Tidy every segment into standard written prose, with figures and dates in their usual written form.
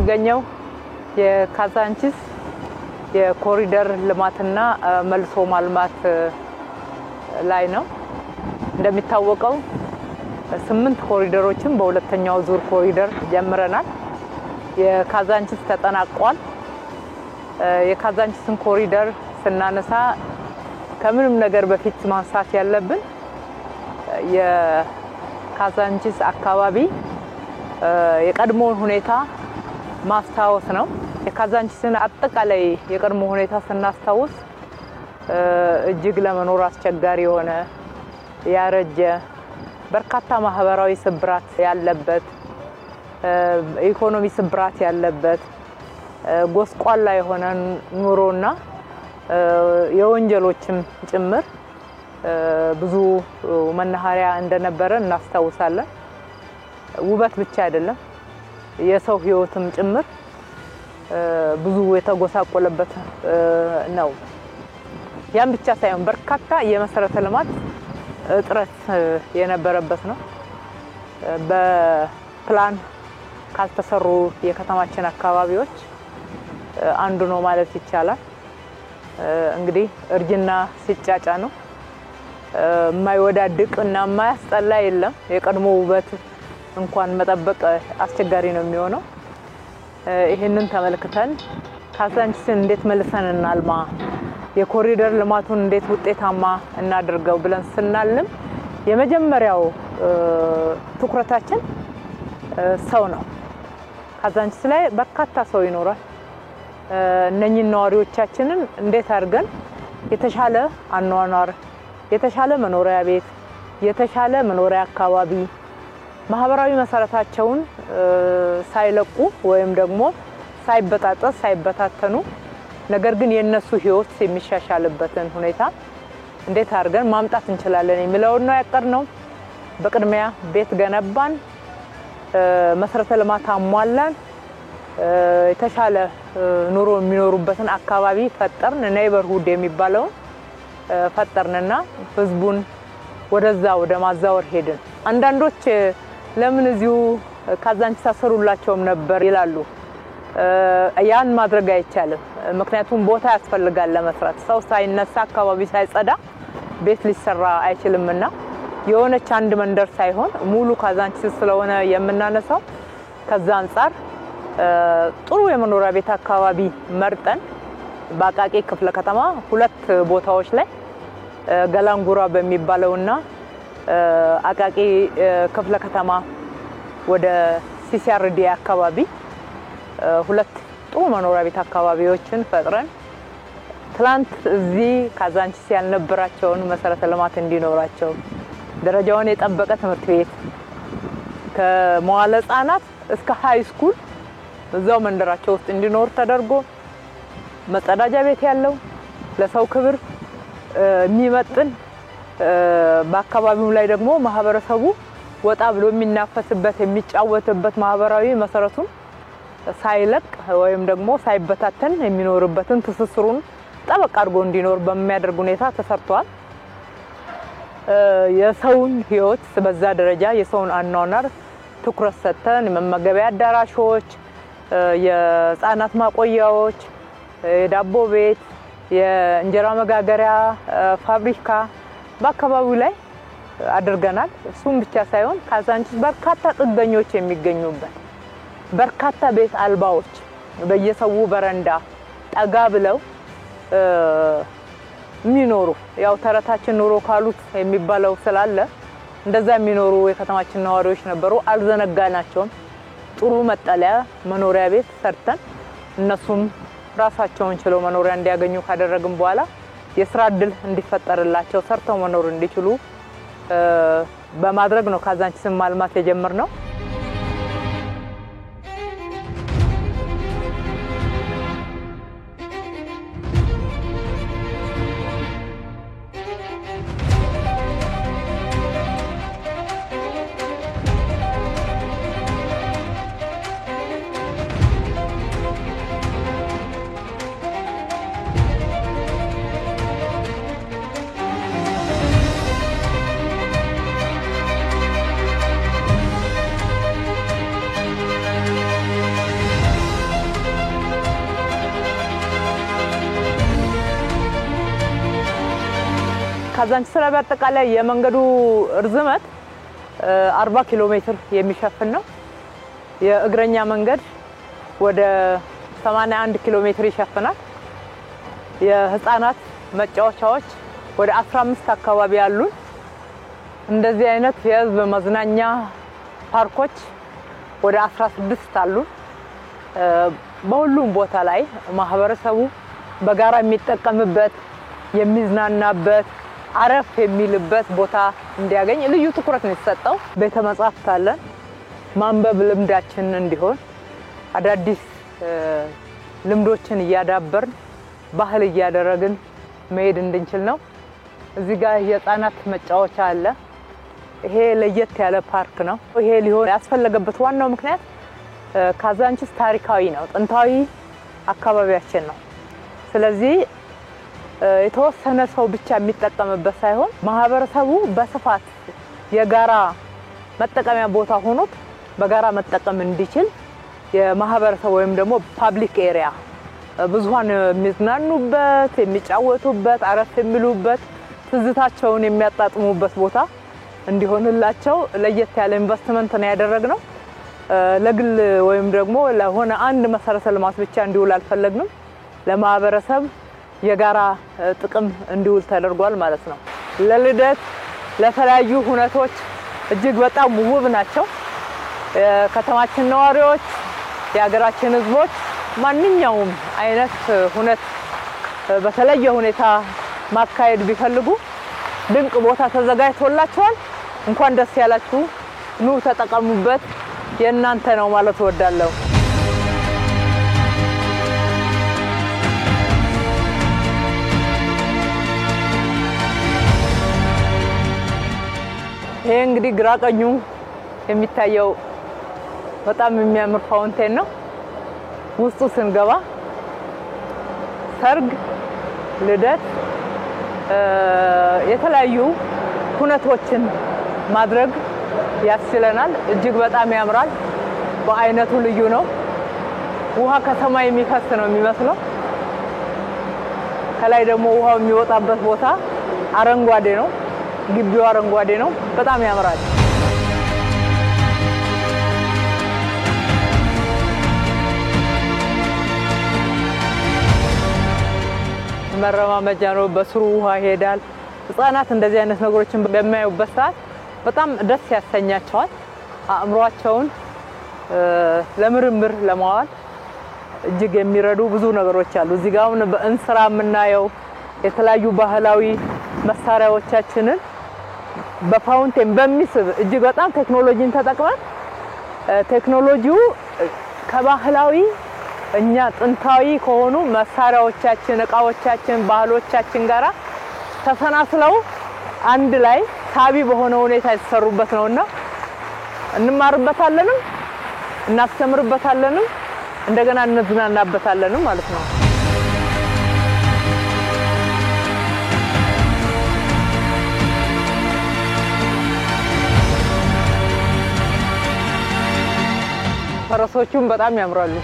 የምንገኘው የካዛንቺስ የኮሪደር ልማትና መልሶ ማልማት ላይ ነው። እንደሚታወቀው 8 ኮሪደሮችን በሁለተኛው ዙር ኮሪደር ጀምረናል። የካዛንቺስ ተጠናቋል። የካዛንቺስን ኮሪደር ስናነሳ ከምንም ነገር በፊት ማንሳት ያለብን የካዛንቺስ አካባቢ የቀድሞውን ሁኔታ ማስታወስ ነው። የካዛንቺስን አጠቃላይ የቀድሞ ሁኔታ ስናስታውስ እጅግ ለመኖር አስቸጋሪ የሆነ ያረጀ በርካታ ማህበራዊ ስብራት ያለበት ኢኮኖሚ ስብራት ያለበት ጎስቋላ የሆነ ኑሮና የወንጀሎችም ጭምር ብዙ መናኸሪያ እንደነበረ እናስታውሳለን። ውበት ብቻ አይደለም የሰው ህይወትም ጭምር ብዙ የተጎሳቆለበት ነው። ያን ብቻ ሳይሆን በርካታ የመሰረተ ልማት እጥረት የነበረበት ነው። በፕላን ካልተሰሩ የከተማችን አካባቢዎች አንዱ ነው ማለት ይቻላል። እንግዲህ እርጅና ሲጫጫ ነው የማይወዳድቅና የማያስጠላ የለም። የቀድሞ ውበት እንኳን መጠበቅ አስቸጋሪ ነው የሚሆነው። ይሄንን ተመልክተን ካዛንቺስን እንዴት መልሰን እናልማ፣ የኮሪደር ልማቱን እንዴት ውጤታማ እናድርገው ብለን ስናልም የመጀመሪያው ትኩረታችን ሰው ነው። ካዛንቺስ ላይ በርካታ ሰው ይኖራል። እነኚህ ነዋሪዎቻችንን እንዴት አድርገን የተሻለ አኗኗር፣ የተሻለ መኖሪያ ቤት፣ የተሻለ መኖሪያ አካባቢ ማህበራዊ መሰረታቸውን ሳይለቁ ወይም ደግሞ ሳይበጣጠስ ሳይበታተኑ ነገር ግን የነሱ ህይወት የሚሻሻልበትን ሁኔታ እንዴት አድርገን ማምጣት እንችላለን የሚለው ነው ያቀርነው። በቅድሚያ ቤት ገነባን፣ መሰረተ ልማት አሟላን፣ የተሻለ ኑሮ የሚኖሩበትን አካባቢ ፈጠርን። ኔይበርሁድ የሚባለው ፈጠርንና ህዝቡን ወደዛ ወደ ማዛወር ሄድን። አንዳንዶች ለምን እዚሁ ካዛንቺስ አሰሩላቸውም ነበር ይላሉ። ያን ማድረግ አይቻልም። ምክንያቱም ቦታ ያስፈልጋል ለመስራት። ሰው ሳይነሳ አካባቢ ሳይጸዳ ቤት ሊሰራ አይችልምና የሆነች አንድ መንደር ሳይሆን ሙሉ ካዛንቺስ ስለሆነ የምናነሳው ከዛ አንፃር ጥሩ የመኖሪያ ቤት አካባቢ መርጠን በአቃቂ ክፍለ ከተማ 2 ቦታዎች ላይ ገላንጉራ በሚባለውና አቃቂ ክፍለ ከተማ ወደ ሲሲአርዲ አካባቢ 2 ጥሩ መኖሪያ ቤት አካባቢዎችን ፈጥረን ትላንት እዚህ ካዛንቺስ ያልነበራቸውን መሰረተ ልማት እንዲኖራቸው ደረጃውን የጠበቀ ትምህርት ቤት ከመዋለ ህጻናት እስከ ሃይ ስኩል እዛው መንደራቸው ውስጥ እንዲኖር ተደርጎ መጸዳጃ ቤት ያለው ለሰው ክብር የሚመጥን በአካባቢው ላይ ደግሞ ማህበረሰቡ ወጣ ብሎ የሚናፈስበት የሚጫወትበት ማህበራዊ መሰረቱን ሳይለቅ ወይም ደግሞ ሳይበታተን የሚኖርበትን ትስስሩን ጠበቅ አድርጎ እንዲኖር በሚያደርግ ሁኔታ ተሰርቷል። የሰውን ህይወት በዛ ደረጃ የሰውን አኗኗር ትኩረት ሰጥተን የመመገቢያ አዳራሾች፣ የህፃናት ማቆያዎች፣ የዳቦ ቤት፣ የእንጀራ መጋገሪያ ፋብሪካ በአካባቢው ላይ አድርገናል። እሱም ብቻ ሳይሆን ካዛንቺስ በርካታ ጥገኞች የሚገኙበት በርካታ ቤት አልባዎች በየሰው በረንዳ ጠጋ ብለው የሚኖሩ ያው ተረታችን ኑሮ ካሉት የሚባለው ስላለ እንደዛ የሚኖሩ የከተማችን ነዋሪዎች ነበሩ። አልዘነጋናቸውም። ጥሩ መጠለያ መኖሪያ ቤት ሰርተን እነሱም ራሳቸውን ችለው መኖሪያ እንዲያገኙ ካደረግን በኋላ የስራ እድል እንዲፈጠርላቸው ሰርተው መኖር እንዲችሉ በማድረግ ነው ካዛንቺስን ማልማት የጀመርነው። ካዛንቺስ ላይ በአጠቃላይ የመንገዱ ርዝመት 40 ኪሎ ሜትር የሚሸፍን ነው። የእግረኛ መንገድ ወደ 81 ኪሎ ሜትር ይሸፍናል። የህፃናት መጫወቻዎች ወደ 15 አካባቢ አሉ። እንደዚህ አይነት የህዝብ መዝናኛ ፓርኮች ወደ 16 አሉ። በሁሉም ቦታ ላይ ማህበረሰቡ በጋራ የሚጠቀምበት የሚዝናናበት አረፍ የሚልበት ቦታ እንዲያገኝ ልዩ ትኩረት ነው የተሰጠው። ቤተ መጻሕፍት አለን። ማንበብ ልምዳችን እንዲሆን አዳዲስ ልምዶችን እያዳበርን ባህል እያደረግን መሄድ እንድንችል ነው። እዚህ ጋር የህፃናት መጫወቻ አለ። ይሄ ለየት ያለ ፓርክ ነው። ይሄ ሊሆን ያስፈለገበት ዋናው ምክንያት ካዛንቺስ ታሪካዊ ነው፣ ጥንታዊ አካባቢያችን ነው። ስለዚህ የተወሰነ ሰው ብቻ የሚጠቀምበት ሳይሆን ማህበረሰቡ በስፋት የጋራ መጠቀሚያ ቦታ ሆኖት በጋራ መጠቀም እንዲችል የማህበረሰብ ወይም ደግሞ ፓብሊክ ኤሪያ ብዙሃን የሚዝናኑበት፣ የሚጫወቱበት፣ አረፍ የሚሉበት፣ ትዝታቸውን የሚያጣጥሙበት ቦታ እንዲሆንላቸው ለየት ያለ ኢንቨስትመንት ነው ያደረግነው። ለግል ወይም ደግሞ ለሆነ አንድ መሰረተ ልማት ብቻ እንዲውል አልፈለግንም። ለማህበረሰብ የጋራ ጥቅም እንዲውል ተደርጓል ማለት ነው። ለልደት ለተለያዩ ሁነቶች እጅግ በጣም ውብ ናቸው። የከተማችን ነዋሪዎች፣ የሀገራችን ህዝቦች ማንኛውም አይነት ሁነት በተለየ ሁኔታ ማካሄድ ቢፈልጉ ድንቅ ቦታ ተዘጋጅቶላችኋል። እንኳን ደስ ያላችሁ፣ ኑ ተጠቀሙበት፣ የእናንተ ነው ማለት እወዳለሁ። ይሄ እንግዲህ ግራ ቀኙ የሚታየው በጣም የሚያምር ፋውንቴን ነው። ውስጡ ስንገባ ሰርግ፣ ልደት፣ የተለያዩ ሁነቶችን ማድረግ ያስችለናል። እጅግ በጣም ያምራል። በአይነቱ ልዩ ነው። ውሃ ከሰማይ የሚፈስ ነው የሚመስለው። ከላይ ደግሞ ውሃው የሚወጣበት ቦታ አረንጓዴ ነው። ግቢው አረንጓዴ ነው። በጣም ያምራል። መረማመጃ ነው። በስሩ ውሃ ይሄዳል። ህፃናት እንደዚህ አይነት ነገሮችን በሚያዩበት ሰዓት በጣም ደስ ያሰኛቸዋል። አእምሯቸውን ለምርምር ለማዋል እጅግ የሚረዱ ብዙ ነገሮች አሉ። እዚህ ጋር በእንስራ የምናየው የተለያዩ ባህላዊ መሳሪያዎቻችንን በፋውንቴን በሚስብ እጅግ በጣም ቴክኖሎጂን ተጠቅመን ቴክኖሎጂው ከባህላዊ እኛ ጥንታዊ ከሆኑ መሳሪያዎቻችን፣ እቃዎቻችን፣ ባህሎቻችን ጋራ ተሰናስለው አንድ ላይ ሳቢ በሆነ ሁኔታ የተሰሩበት ነውና እንማርበታለንም እናስተምርበታለንም እንደገና እንዝናናበታለንም ማለት ነው። ፈረሶቹም በጣም ያምራሉ።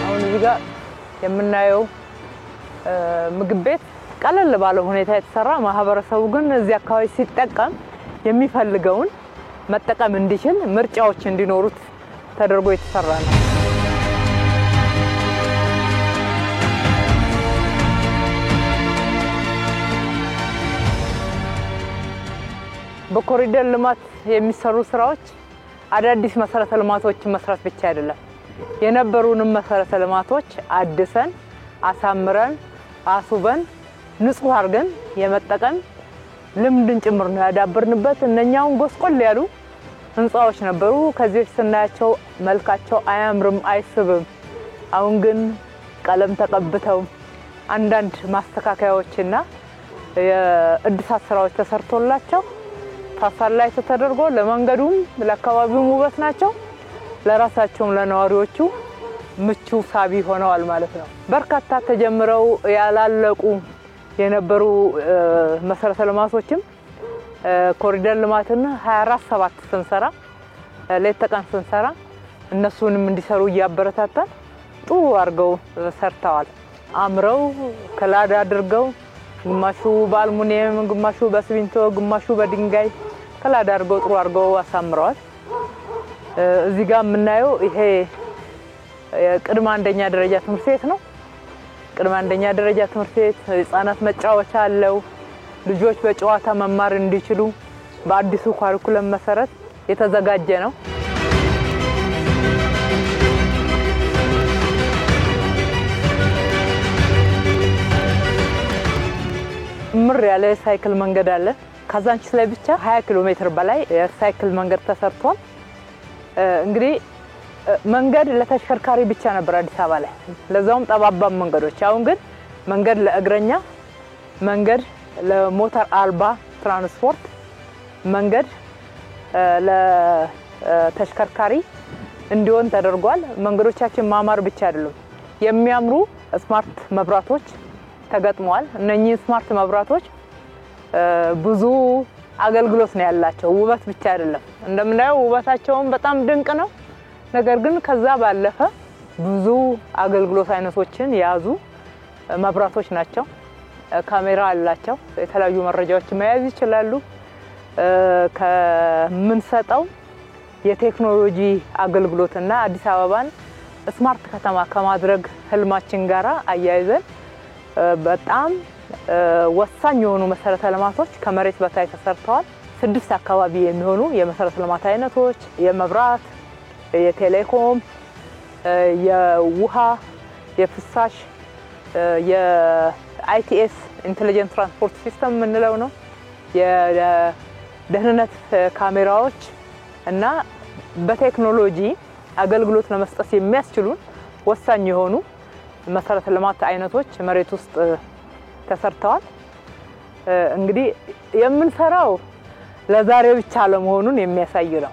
አሁን እዚህ ጋር የምናየው ምግብ ቤት ቀለል ባለ ሁኔታ የተሰራ ማህበረሰቡ ግን እዚህ አካባቢ ሲጠቀም የሚፈልገውን መጠቀም እንዲችል ምርጫዎች እንዲኖሩት ተደርጎ የተሰራ ነው። በኮሪደር ልማት የሚሰሩ ስራዎች አዳዲስ መሰረተ ልማቶችን መስራት ብቻ አይደለም። የነበሩንም መሰረተ ልማቶች አድሰን አሳምረን አስውበን ንጹህ አድርገን የመጠቀም ልምድን ጭምር ነው ያዳበርንበት። እነኛውን ጎስቆል ያሉ ህንጻዎች ነበሩ። ከዚህ ስናያቸው መልካቸው አያምርም፣ አይስብም። አሁን ግን ቀለም ተቀብተው አንዳንድ ማስተካከያዎችና የእድሳት ስራዎች ተሰርቶላቸው ታሳላይ ተደርጎ ለመንገዱም ለአካባቢው ውበት ናቸው። ለራሳቸውም ለነዋሪዎቹ ምቹ ሳቢ ሆነዋል ማለት ነው። በርካታ ተጀምረው ያላለቁ የነበሩ መሰረተ ልማቶችም ኮሪደር ልማትን 24/7 ስንሰራ ሌት ተቀን ስንሰራ እነሱንም እንዲሰሩ ያበረታታል ጥሩ አርገው ሰርተዋል አምረው ከላዳ አድርገው ግማሹ በአልሙኒየም ግማሹ በሲሚንቶ ግማሹ በድንጋይ ከላዳ አድርገው ጥሩ አርገው አሳምረዋል እዚህ ጋር የምናየው ይሄ ቅድመ አንደኛ ደረጃ ትምህርት ቤት ነው ቅድመ አንደኛ ደረጃ ትምህርት ቤት ህፃናት መጫወቻ አለው ልጆች በጨዋታ መማር እንዲችሉ በአዲሱ ካሪኩለም መሰረት የተዘጋጀ ነው ምር ያለ ሳይክል መንገድ አለ ካዛንቺስ ላይ ብቻ 20 ኪሎ ሜትር በላይ የሳይክል መንገድ ተሰርቷል እንግዲህ መንገድ ለተሽከርካሪ ብቻ ነበር አዲስ አበባ ላይ ለዛውም ጠባባም መንገዶች አሁን ግን መንገድ ለእግረኛ መንገድ ለሞተር አልባ ትራንስፖርት መንገድ ለተሽከርካሪ እንዲሆን ተደርጓል መንገዶቻችን ማማር ብቻ አይደለም የሚያምሩ ስማርት መብራቶች ተገጥመዋል እነኚህ ስማርት መብራቶች ብዙ አገልግሎት ነው ያላቸው ውበት ብቻ አይደለም እንደምናየው ውበታቸውን በጣም ድንቅ ነው ነገር ግን ከዛ ባለፈ ብዙ አገልግሎት አይነቶችን ያዙ መብራቶች ናቸው ካሜራ አላቸው የተለያዩ መረጃዎች መያዝ ይችላሉ ከመንሰጣው የቴክኖሎጂ አገልግሎትና አዲስ አበባን ስማርት ከተማ ከማድረግ ህልማችን ጋራ አያይዘን በጣም ወሳኝ የሆኑ መሰረተ ልማቶች ከመሬት በታይ ተሰርተዋል 6 አካባቢ የሚሆኑ የመሰረተ ልማት አይነቶች የመብራት የቴሌኮም የውሃ የፍሳሽ የአይቲኤስ ኢንተለጀንት ትራንስፖርት ሲስተም ምንለው ነው የደህንነት ካሜራዎች እና በቴክኖሎጂ አገልግሎት ለመስጠት የሚያስችሉን ወሳኝ የሆኑ መሰረተ ልማት አይነቶች መሬት ውስጥ ተሰርተዋል እንግዲህ የምንሰራው ለዛሬ ብቻ ለመሆኑን የሚያሳይ ነው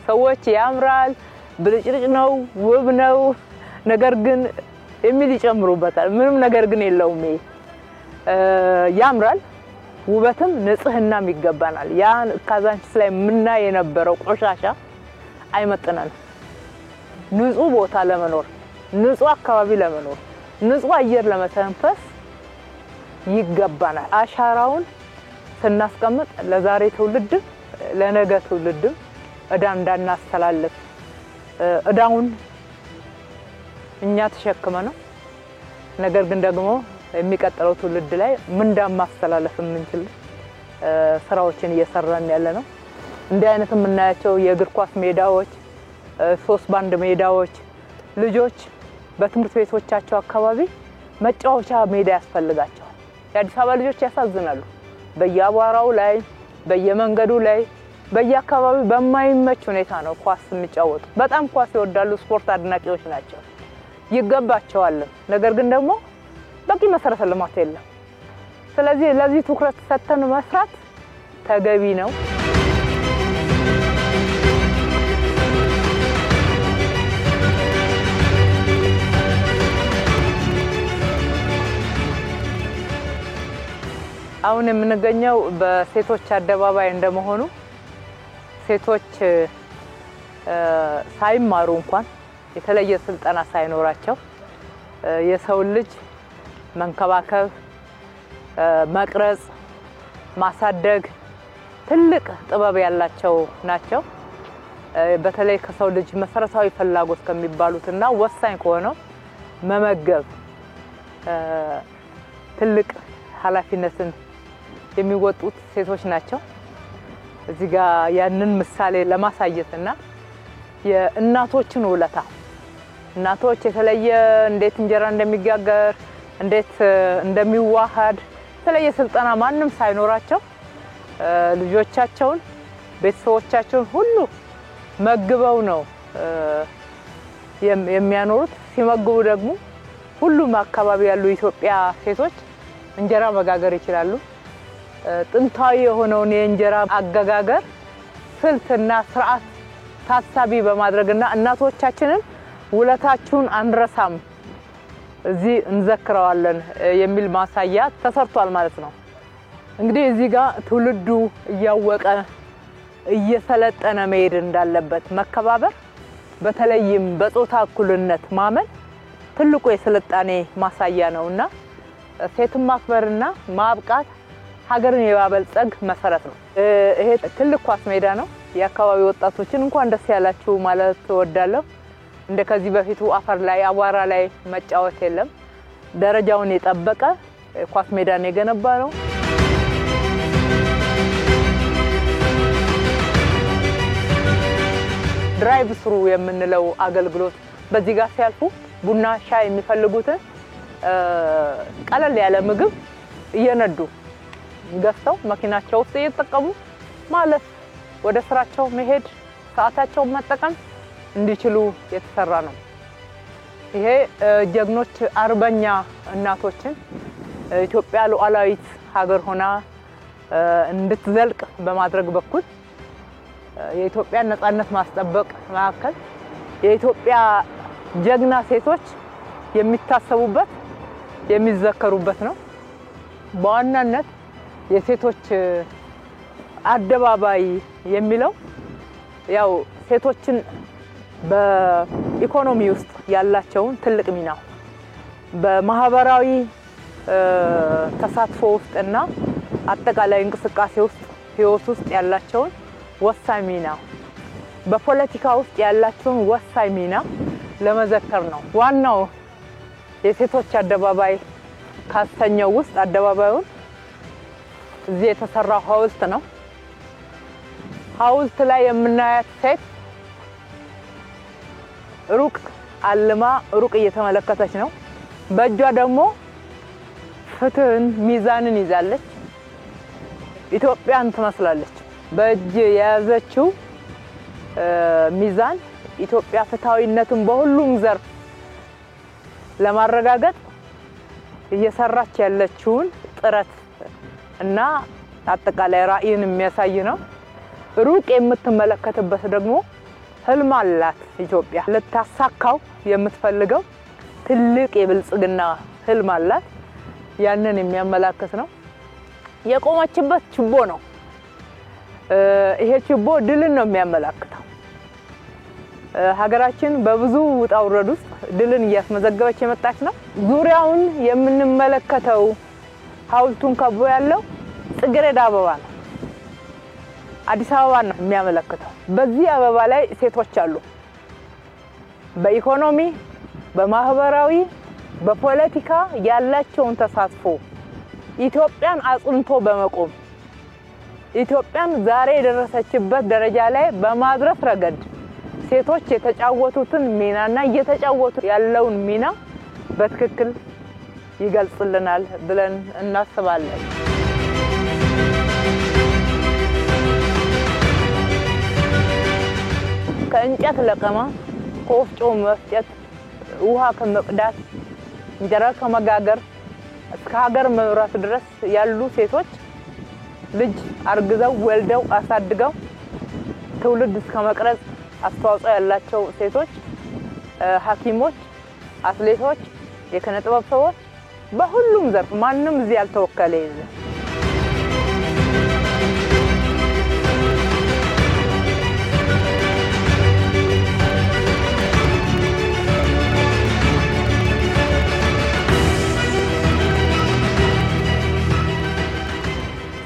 ሰዎች ያምራል ብልጭልጭ ነው ውብ ነው ነገር ግን የሚል ይጨምሩበታል ምንም ነገር ግን የለውም ያምራል ውበትም ንጽህናም ይገባናል ያ ካዛንቺስ ላይ ምና የነበረው ቆሻሻ አይመጥነን ንጹህ ቦታ ለመኖር ንጹህ አካባቢ ለመኖር ንጹህ አየር ለመተንፈስ ይገባናል አሻራውን ስናስቀምጥ ለዛሬ ትውልድ ለነገ ትውልድ እዳ እንዳናስተላልፍ እዳውን እኛ ተሸክመነው ነገር ግን ደግሞ የሚቀጥለው ትውልድ ላይ ምንዳ ማስተላለፍ የምንችል ስራዎችን እየሰራን ያለ ነው እንዲህ አይነት የምናያቸው የእግር ኳስ ሜዳዎች 3 ባንድ ሜዳዎች ልጆች በትምህርት ቤቶቻቸው አካባቢ መጫወቻ ሜዳ ያስፈልጋቸዋል የአዲስ አበባ ልጆች ያሳዝናሉ በየአቧራው ላይ በየመንገዱ ላይ በየአካባቢው በማይመች ሁኔታ ነው ኳስ የሚጫወቱ በጣም ኳስ ይወዳሉ ስፖርት አድናቂዎች ናቸው ይገባቸዋል ነገር ግን ደግሞ በቂ መሰረተ ልማት የለም ስለዚህ ለዚህ ትኩረት ሰጥተን መስራት ተገቢ ነው አሁን የምንገኘው በሴቶች አደባባይ እንደመሆኑ ሴቶች ሳይማሩ እንኳን የተለየ ስልጠና ሳይኖራቸው የሰው ልጅ መንከባከብ መቅረጽ ማሳደግ ትልቅ ጥበብ ያላቸው ናቸው በተለይ ከሰው ልጅ መሰረታዊ ፍላጎት ከሚባሉትና ወሳኝ ከሆነው መመገብ ትልቅ ኃላፊነትን የሚወጡት ሴቶች ናቸው እዚህ ጋር ያንን ምሳሌ ለማሳየትና የእናቶችን ውለታ እናቶች የተለየ እንዴት እንጀራ እንደሚጋገር እንዴት እንደሚዋሃድ የተለየ ስልጠና ማንንም ሳይኖራቸው ልጆቻቸውን ቤተሰቦቻቸውን ሁሉ መግበው ነው የሚያኖሩት ሲመግቡ ደግሞ ሁሉም አካባቢ ያሉ ኢትዮጵያ ሴቶች እንጀራ መጋገር ይችላሉ ጥንታዊ የሆነውን የእንጀራ አጋጋገር ስልትና ስርዓት ታሳቢ በማድረግና እናቶቻችንን ውለታችሁን አንረሳም እዚህ እንዘክራለን የሚል ማሳያ ተሰርቷል ማለት ነው እንግዲህ እዚህ ጋር ትውልዱ እያወቀ እየሰለጠነ መሄድ እንዳለበት መከባበር በተለይም በጾታ እኩልነት ማመን ትልቁ የስልጣኔ ማሳያ ነውና ሴትን ማክበርና ማብቃት ሀገርን የማበልጸግ መሰረት ነው። ይሄ ትልቅ ኳስ ሜዳ ነው። የአካባቢ ወጣቶችን እንኳን ደስ ያላችሁ ማለት እወዳለሁ። እንደከዚህ በፊቱ አፈር ላይ አቧራ ላይ መጫወት የለም። ደረጃውን የጠበቀ ኳስ ሜዳ ነው የገነባ ነው። ድራይቭ ስሩ የምንለው አገልግሎት በዚህ ጋር ሲያልፉ ቡና ሻይ የሚፈልጉትን ቀለል ያለ ምግብ እየነዱ ገዝተው መኪናቸው ውስጥ እየተጠቀሙ ማለት ወደ ስራቸው መሄድ ሰዓታቸውን መጠቀም እንዲችሉ የተሰራ ነው። ይሄ ጀግኖች አርበኛ እናቶችን ኢትዮጵያ ሉዓላዊት ሀገር ሆና እንድትዘልቅ በማድረግ በኩል የኢትዮጵያ ነፃነት ማስጠበቅ ማዕከል የኢትዮጵያ ጀግና ሴቶች የሚታሰቡበት የሚዘከሩበት ነው። በዋናነት የሴቶች አደባባይ የሚለው ያው ሴቶችን በኢኮኖሚ ውስጥ ያላቸውን ትልቅ ሚና በማህበራዊ ተሳትፎ ውስጥና አጠቃላይ እንቅስቃሴ ውስጥ ህይወት ውስጥ ያላቸውን ወሳኝ ሚና በፖለቲካ ውስጥ ያላቸውን ወሳኝ ሚና ለመዘከር ነው። ዋናው የሴቶች አደባባይ ካስተኛው ውስጥ አደባባዩን እዚህ የተሰራው ሐውልት ነው። ሐውልት ላይ የምናያት ሴት ሩቅ አልማ ሩቅ እየተመለከተች ነው። በእጇ ደግሞ ፍትህን ሚዛንን ይዛለች። ኢትዮጵያን ትመስላለች። በእጅ የያዘችው ሚዛን ኢትዮጵያ ፍትሃዊነትን በሁሉም ዘርፍ ለማረጋገጥ እየሰራች ያለችውን ጥረት እና አጠቃላይ ራዕይን የሚያሳይ ነው። ሩቅ የምትመለከትበት ደግሞ ህልም አላት ኢትዮጵያ ልታሳካው የምትፈልገው ትልቅ የብልጽግና ህልም አላት። ያንን የሚያመላክት ነው። የቆመችበት ችቦ ነው። ይሄ ችቦ ድልን ነው የሚያመላክተው። ሀገራችን በብዙ ውጣ ውረድ ውስጥ ድልን እያስመዘገበች የመጣች ነው። ዙሪያውን የምንመለከተው ሐውልቱን ከቦ ያለው ጽጌረዳ አበባ ነው። አዲስ አበባ ነው የሚያመለክተው። በዚህ አበባ ላይ ሴቶች አሉ። በኢኮኖሚ፣ በማህበራዊ፣ በፖለቲካ ያላቸውን ተሳትፎ ኢትዮጵያን አጽንቶ በመቆም ኢትዮጵያን ዛሬ የደረሰችበት ደረጃ ላይ በማድረስ ረገድ ሴቶች የተጫወቱትን ሚናና እየተጫወቱ ያለውን ሚና በትክክል ይገልጽልናል ብለን እናስባለን። ከእንጨት ለቀማ፣ ከወፍጮ መፍጨት፣ ውሃ ከመቅዳት፣ እንጀራ ከመጋገር እስከ ሀገር መብራት ድረስ ያሉ ሴቶች ልጅ አርግዘው ወልደው አሳድገው ትውልድ እስከ መቅረጽ አስተዋጽኦ ያላቸው ሴቶች ሐኪሞች፣ አትሌቶች፣ የኪነ ጥበብ ሰዎች በሁሉም ዘርፍ ማንንም እዚህ ያልተወከለ የለም።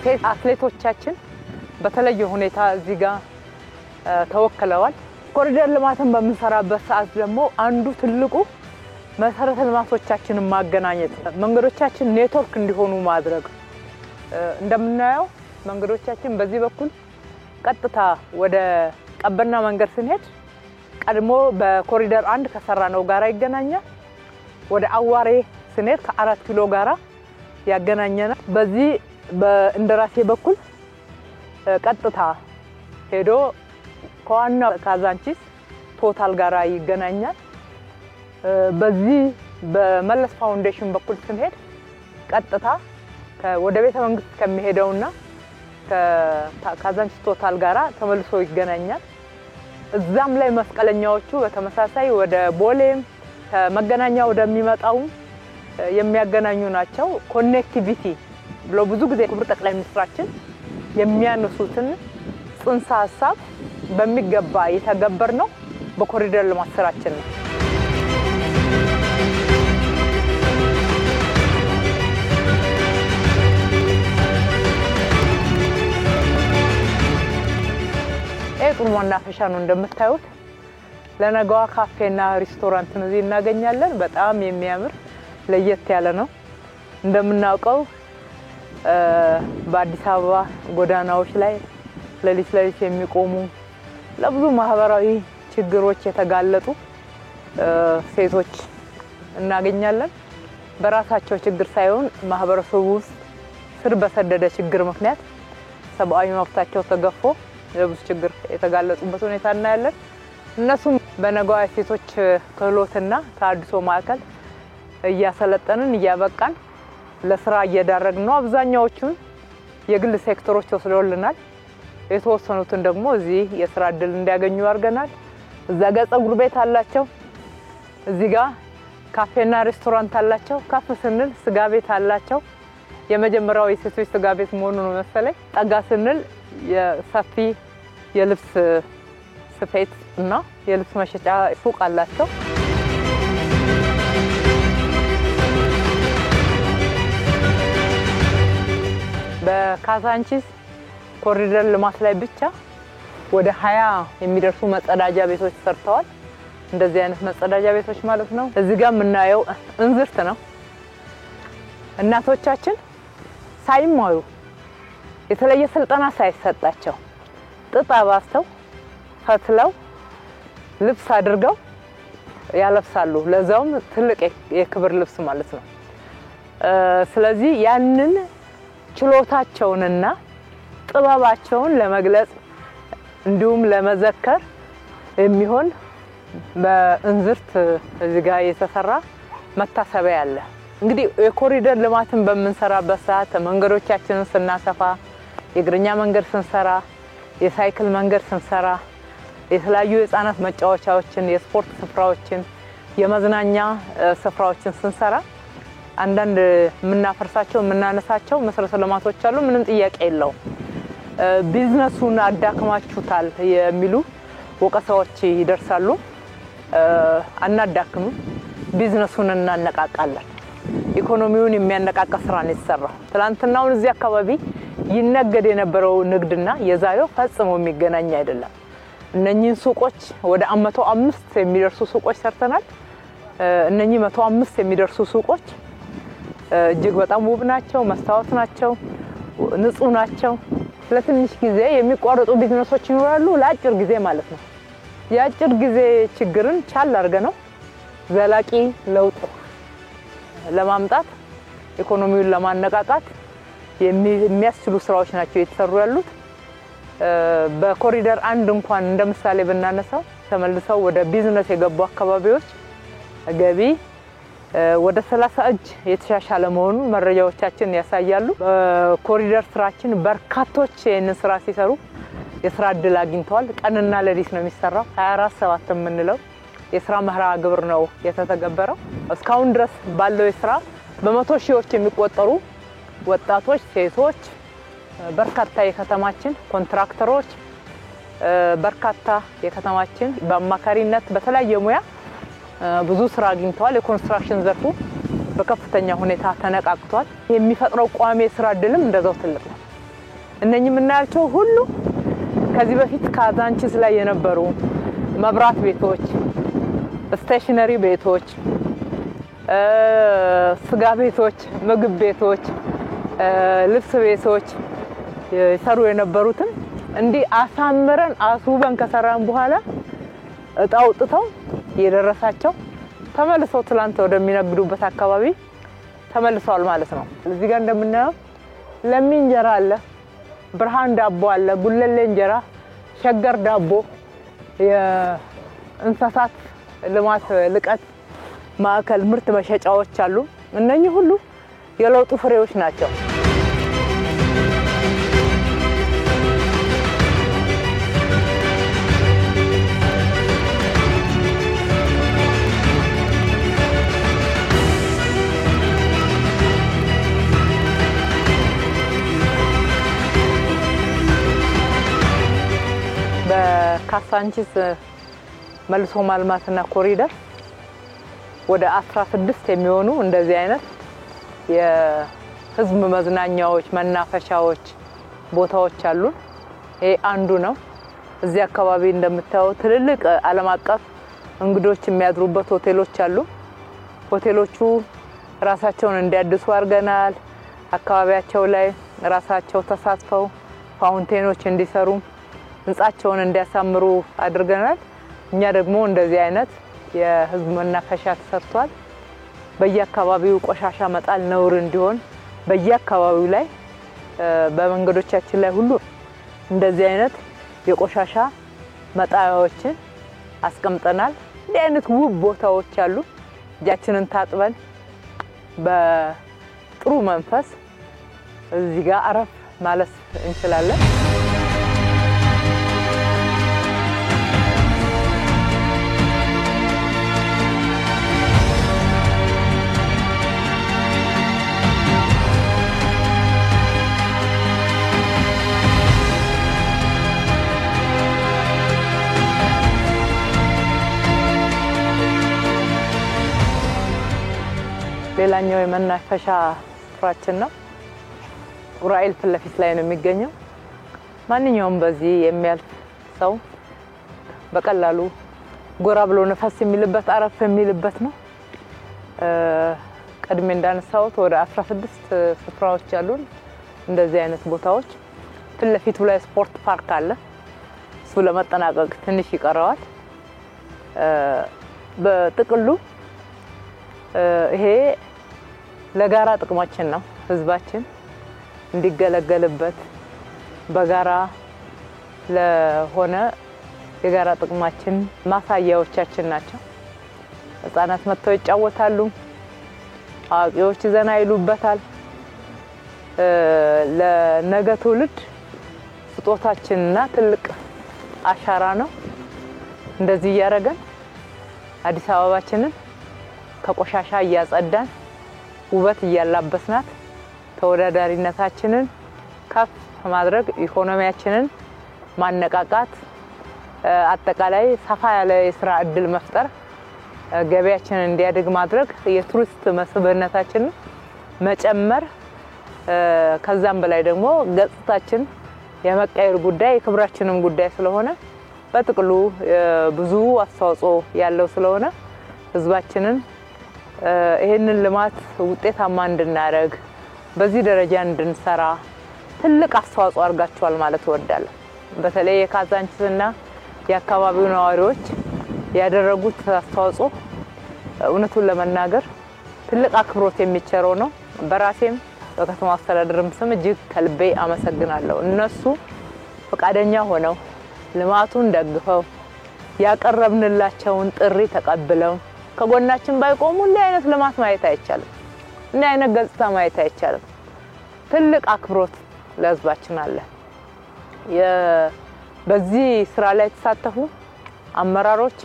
ሴት አትሌቶቻችን በተለየ ሁኔታ እዚህ ጋር ተወክለዋል። ኮሪደር ልማትን በመሰራበት ሰዓት ደግሞ አንዱ ትልቁ መሰረተ ልማቶቻችንን ማገናኘት፣ መንገዶቻችን ኔትወርክ እንዲሆኑ ማድረግ። እንደምናየው መንገዶቻችን በዚህ በኩል ቀጥታ ወደ ቀበና መንገድ ስንሄድ ቀድሞ በኮሪደር 1 ከሰራነው ጋራ ይገናኛል። ወደ አዋሬ ስንሄድ ከ4 ኪሎ ጋራ ያገናኘናል። በዚህ በእንደራሴ በኩል ቀጥታ ሄዶ ከዋና ካዛንቺስ ቶታል ጋራ ይገናኛል። በዚህ በመለስ ፋውንዴሽን በኩል ስንሄድ ቀጥታ ወደ ቤተ መንግስት ከሚሄደውና ከካዛንቺስ ቶታል ጋራ ተመልሶ ይገናኛል። እዛም ላይ መስቀለኛዎቹ በተመሳሳይ ወደ ቦሌም ከመገናኛ ወደሚመጣው የሚያገናኙ ናቸው። ኮኔክቲቪቲ ብሎ ብዙ ጊዜ ክቡር ጠቅላይ ሚኒስትራችን የሚያነሱትን ጽንሰ ሐሳብ በሚገባ የተገበር ነው። በኮሪደር ልማት ስራችን ነው። ጥሩ መናፈሻ ነው እንደምታዩት። ለነገዋ ካፌና ሬስቶራንት ነው እዚህ እናገኛለን። በጣም የሚያምር ለየት ያለ ነው። እንደምናውቀው በአዲስ አበባ ጎዳናዎች ላይ ለሊት የሚቆሙ ለብዙ ማህበራዊ ችግሮች የተጋለጡ ሴቶች እናገኛለን። በራሳቸው ችግር ሳይሆን ማህበረሰቡ ውስጥ ስር በሰደደ ችግር ምክንያት ሰብአዊ መብታቸው ተገፎ ለብዙ ችግር የተጋለጡበት ሁኔታ እናያለን። እነሱም በነገዋ ሴቶች ክህሎትና ተሃድሶ ማዕከል እያሰለጠንን እያበቃን ለስራ እየዳረግን ነው። አብዛኛዎቹን የግል ሴክተሮች ወስደውልናል። የተወሰኑትን ደግሞ እዚህ የስራ እድል እንዲያገኙ አድርገናል። እዛ ጋር ፀጉር ቤት አላቸው፣ እዚህ ጋር ካፌና ሬስቶራንት አላቸው። ካፌ ስንል ስጋ ቤት አላቸው። የመጀመሪያው የሴቶች ስጋ ቤት መሆኑ ነው መሰለኝ። ጠጋ ስንል የሰፊ የልብስ ስፌት እና የልብስ መሸጫ ሱቅ አላቸው። በካዛንቺስ ኮሪደር ልማት ላይ ብቻ ወደ 20 የሚደርሱ መጸዳጃ ቤቶች ሰርተዋል። እንደዚህ አይነት መጸዳጃ ቤቶች ማለት ነው። እዚህ ጋር የምናየው እንዝርት ነው። እናቶቻችን ሳይማሩ የተለየ ስልጠና ሳይሰጣቸው ጥጥ አባስተው ፈትለው ልብስ አድርገው ያለብሳሉ። ለዛውም ትልቅ የክብር ልብስ ማለት ነው። ስለዚህ ያንን ችሎታቸውንና ጥበባቸውን ለመግለጽ እንዲሁም ለመዘከር የሚሆን በእንዝርት እዚህ ጋር የተሰራ መታሰቢያ አለ። እንግዲህ የኮሪደር ልማትን በመንሰራበት ሰዓት መንገዶቻችንን ስናሰፋ፣ የእግረኛ መንገድ ስንሰራ፣ የሳይክል መንገድ ስንሰራ፣ የተለያዩ የህፃናት መጫወቻዎችን፣ የስፖርት ስፍራዎችን፣ የመዝናኛ ስፍራዎችን ስንሰራ አንዳንድ የምናፈርሳቸው የምናነሳቸው መሰረተ ልማቶች አሉ። ምንም ጥያቄ የለውም። ቢዝነሱን አዳክማችሁታል የሚሉ ወቀሳዎች ይደርሳሉ። አናዳክምም፣ ቢዝነሱን እናነቃቃለን። ኢኮኖሚውን የሚያነቃቃ ስራ ነው የተሰራው። ትላንትናውን እዚህ አካባቢ ይነገድ የነበረው ንግድና የዛሬው ፈጽሞ የሚገናኝ አይደለም። እነኚህን ሱቆች ወደ 105 የሚደርሱ ሱቆች ሰርተናል። እነኚህ 105 የሚደርሱ ሱቆች እጅግ በጣም ውብ ናቸው፣ መስታወት ናቸው፣ ንጹህ ናቸው። ለትንሽ ጊዜ የሚቋረጡ ቢዝነሶች ይኖራሉ፣ ለአጭር ጊዜ ማለት ነው። የአጭር ጊዜ ችግርን ቻል አድርገነው ዘላቂ ለውጥ ለማምጣት ኢኮኖሚውን ለማነቃቃት የሚያስችሉ ስራዎች ናቸው የተሰሩ ያሉት። በኮሪደር አንድ እንኳን እንደምሳሌ ብናነሳው ተመልሰው ወደ ቢዝነስ የገቡ አካባቢዎች ገቢ ወደ 30 እጅ የተሻሻለ መሆኑን መረጃዎቻችን ያሳያሉ። በኮሪደር ስራችን በርካቶች ይህንን ስራ ሲሰሩ የስራ እድል አግኝተዋል። ቀንና ሌሊት ነው የሚሰራው። 24/7 የምንለው የስራ መርሃ ግብር ነው የተተገበረው። እስካሁን ድረስ ባለው የስራ በመቶ ሺዎች የሚቆጠሩ ወጣቶች፣ ሴቶች፣ በርካታ የከተማችን ኮንትራክተሮች፣ በርካታ የከተማችን በአማካሪነት በተለያየ ሙያ ብዙ ስራ አግኝተዋል። የኮንስትራክሽን ዘርፉ በከፍተኛ ሁኔታ ተነቃቅቷል። የሚፈጥረው ቋሚ የስራ እድልም እንደዛው ትልቅ ነው። እነኚህ የምናያቸው ሁሉ ከዚህ በፊት ካዛንቺስ ላይ የነበሩ መብራት ቤቶች፣ ስቴሽነሪ ቤቶች፣ ስጋ ቤቶች፣ ምግብ ቤቶች፣ ልብስ ቤቶች ይሰሩ የነበሩትን እንዲህ አሳምረን አስውበን ከሰራን በኋላ እጣው ጥተው የደረሳቸው ተመልሰው ትላንት ወደሚነግዱበት አካባቢ ተመልሰዋል ማለት ነው። እዚህ ጋር እንደምናየው ለሚ እንጀራ አለ፣ ብርሃን ዳቦ አለ፣ ጉለሌ እንጀራ፣ ሸገር ዳቦ፣ የእንስሳት ልማት ልቀት ማዕከል ምርት መሸጫዎች አሉ። እነኚህ ሁሉ የለውጡ ፍሬዎች ናቸው። በካዛንቺስ መልሶ ማልማትና ኮሪደር ወደ 16 የሚሆኑ እንደዚህ አይነት የህዝብ መዝናኛዎች መናፈሻዎች ቦታዎች አሉ። ይሄ አንዱ ነው። እዚህ አካባቢ እንደምታዩት ትልልቅ ዓለም አቀፍ እንግዶች የሚያድሩበት ሆቴሎች አሉ። ሆቴሎቹ ራሳቸውን እንዲያድሱ አድርገናል። አካባቢያቸው ላይ ራሳቸው ተሳትፈው ፋውንቴኖች እንዲሰሩ ህንጻቸውን እንዲያሳምሩ አድርገናል። እኛ ደግሞ እንደዚህ አይነት የህዝብ መናፈሻ ተሰርቷል። በየአካባቢው ቆሻሻ መጣል ነውር እንዲሆን በየአካባቢው ላይ በመንገዶቻችን ላይ ሁሉ እንደዚህ አይነት የቆሻሻ መጣያዎችን አስቀምጠናል። እንዲህ አይነት ውብ ቦታዎች አሉ። እጃችንን ታጥበን በጥሩ መንፈስ እዚህ ጋር አረፍ ማለት እንችላለን። ሌላኛው የመናፈሻ ስፍራችን ነው። ኡራኤል ፊት ለፊት ላይ ነው የሚገኘው። ማንኛውም በዚህ የሚያልፍ ሰው በቀላሉ ጎራ ብሎ ነፋስ የሚልበት አረፍ የሚልበት ነው። ቀድሜ እንዳነሳሁት ወደ 16 ስፍራዎች አሉን እንደዚህ አይነት ቦታዎች። ፊት ለፊቱ ላይ ስፖርት ፓርክ አለ። እሱ ለመጠናቀቅ ትንሽ ይቀረዋል። በጥቅሉ ይሄ ለጋራ ጥቅማችን ነው። ህዝባችን እንዲገለገልበት በጋራ ለሆነ የጋራ ጥቅማችን ማሳያዎቻችን ናቸው። ህፃናት መጥተው ይጫወታሉ፣ አዋቂዎች ዘና ይሉበታል። ለነገ ትውልድ ስጦታችንና ትልቅ አሻራ ነው። እንደዚህ ያረጋን አዲስ አበባችንን ከቆሻሻ እያጸዳን ውበት እያላበስናት ተወዳዳሪነታችንን ከፍ ማድረግ ኢኮኖሚያችንን ማነቃቃት አጠቃላይ ሰፋ ያለ የሥራ እድል መፍጠር ገበያችንን እንዲያድግ ማድረግ የቱሪስት መስህብነታችንን መጨመር ከዛም በላይ ደግሞ ገጽታችን የመቀየር ጉዳይ የክብራችንም ጉዳይ ስለሆነ በጥቅሉ ብዙ አስተዋጽኦ ያለው ስለሆነ ህዝባችንን ይሄንን ልማት ውጤታማ እንድናረግ በዚህ ደረጃ እንድንሰራ ትልቅ አስተዋጽኦ አድርጋችኋል ማለት እወዳለሁ። በተለይ የካዛንቺስና የአካባቢው ነዋሪዎች ያደረጉት አስተዋጽኦ እውነቱን ለመናገር ትልቅ አክብሮት የሚቸረው ነው። በራሴም በከተማ አስተዳደርም ስም እጅግ ከልቤ አመሰግናለሁ። እነሱ ፈቃደኛ ሆነው ልማቱን ደግፈው ያቀረብንላቸውን ጥሪ ተቀብለው ከጎናችን ባይቆሙ እንዲህ አይነት ልማት ማየት አይቻልም። እንዲህ አይነት ገጽታ ማየት አይቻልም። ትልቅ አክብሮት ለህዝባችን አለ። በዚህ ስራ ላይ ተሳተፉ አመራሮች፣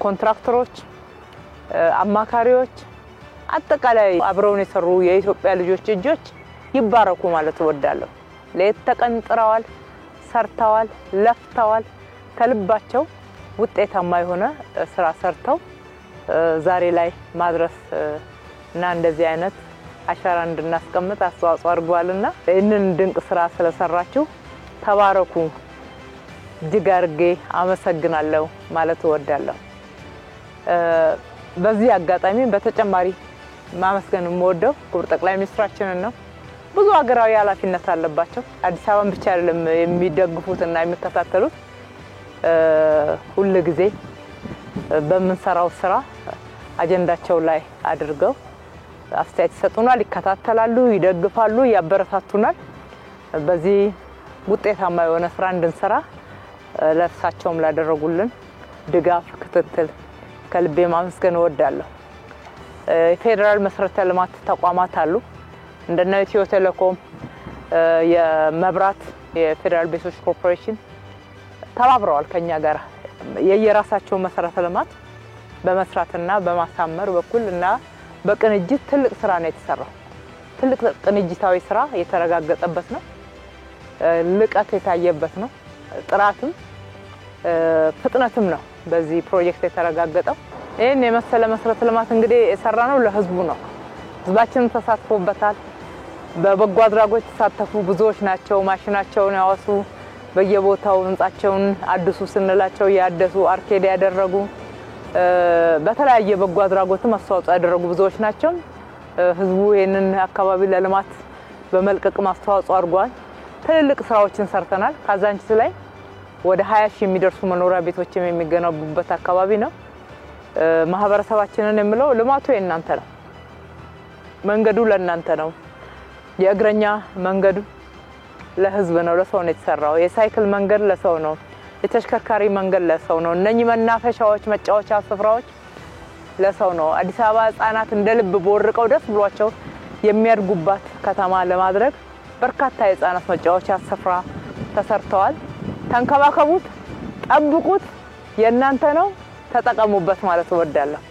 ኮንትራክተሮች፣ አማካሪዎች አጠቃላይ አብረውን የሰሩ የኢትዮጵያ ልጆች እጆች ይባረኩ ማለት እወዳለሁ። ለየት ተቀን ጥረዋል፣ ሰርተዋል፣ ለፍተዋል። ከልባቸው ውጤታማ የሆነ ስራ ሰርተው ዛሬ ላይ ማድረስ እና እንደዚህ አይነት አሻራ እንድናስቀምጥ አስተዋጽኦ አድርጓልና ይህንን ድንቅ ስራ ስለሰራችሁ ተባረኩ። እጅግ አድርጌ አመሰግናለሁ ማለት እወዳለሁ። በዚህ አጋጣሚ በተጨማሪ ማመስገን የምወደው ክቡር ጠቅላይ ሚኒስትራችንን ነው። ብዙ ሀገራዊ ኃላፊነት አለባቸው። አዲስ አበባን ብቻ አይደለም የሚደግፉትና የሚከታተሉት። ሁሉ ጊዜ በመንሰራው ስራ አጀንዳቸው ላይ አድርገው አስተያየት ይሰጡናል፣ ይከታተላሉ፣ ይደግፋሉ፣ ያበረታቱናል። በዚህ ውጤታማ የሆነ ስራ እንድንሰራ ለእርሳቸውም ላደረጉልን ድጋፍ ክትትል ከልቤ ማመስገን እወዳለሁ። የፌደራል መሰረተ ልማት ተቋማት አሉ እንደነ ኢትዮ ቴሌኮም፣ የመብራት፣ የፌደራል ቤቶች ኮርፖሬሽን ተባብረዋል ከኛ ጋር የየራሳቸው መሰረተ ልማት በመስራትና በማሳመር በኩልና በቅንጅት ትልቅ ስራ ነው የተሰራው። ትልቅ ቅንጅታዊ ስራ የተረጋገጠበት ነው። ልቀት የታየበት ነው። ጥራትም ፍጥነትም ነው በዚህ ፕሮጀክት የተረጋገጠው። ይሄን የመሰለ መሰረተ ልማት እንግዲህ የሰራነው ለህዝቡ ነው። ህዝባችን ተሳትፎበታል። በበጎ አድራጎት ተሳተፉ ብዙዎች ናቸው። ማሽናቸውን ያወሱ በየቦታው ህንጻቸውን አድሱ ስንላቸው ያደሱ አርኬድ ያደረጉ በተለያየ በጎ አድራጎት አስተዋጽኦ ያደረጉ ብዙዎች ናቸው። ህዝቡ ይሄንን አካባቢ ለልማት በመልቀቅ አስተዋጽኦ አድርጓል። ትልልቅ ስራዎችን ሰርተናል። ካዛንቺስ ላይ ወደ 20 ሺህ የሚደርሱ መኖሪያ ቤቶችም የሚገነቡበት አካባቢ ነው። ማህበረሰባችንን የምለው ልማቱ የእናንተ ነው። መንገዱ ለእናንተ ነው። የእግረኛ መንገዱ ለህዝብ ነው፣ ለሰው ነው የተሰራው። የሳይክል መንገድ ለሰው ነው። የተሽከርካሪ መንገድ ለሰው ነው። እነኚህ መናፈሻዎች፣ መጫወቻ ስፍራዎች ለሰው ነው። አዲስ አበባ ህፃናት እንደልብ ቦርቀው ደስ ብሏቸው የሚያድጉባት ከተማ ለማድረግ በርካታ የህፃናት መጫወቻ ስፍራ ተሰርተዋል። ተንከባከቡት፣ ጠብቁት፣ የእናንተ ነው፣ ተጠቀሙበት ማለት እወዳለሁ።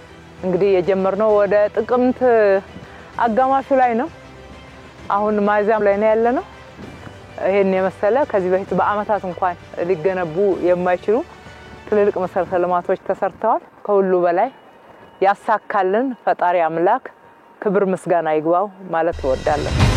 እንግዲህ የጀመርነው ወደ ጥቅምት አጋማሹ ላይ ነው። አሁን ማይዛም ላይ ነው ያለነው። ይሄን የመሰለ ከዚህ በፊት በአመታት እንኳን ሊገነቡ የማይችሉ ትልልቅ መሰረተ ልማቶች ተሰርተዋል። ከሁሉ በላይ ያሳካልን ፈጣሪ አምላክ ክብር ምስጋና ይግባው ማለት እወዳለሁ።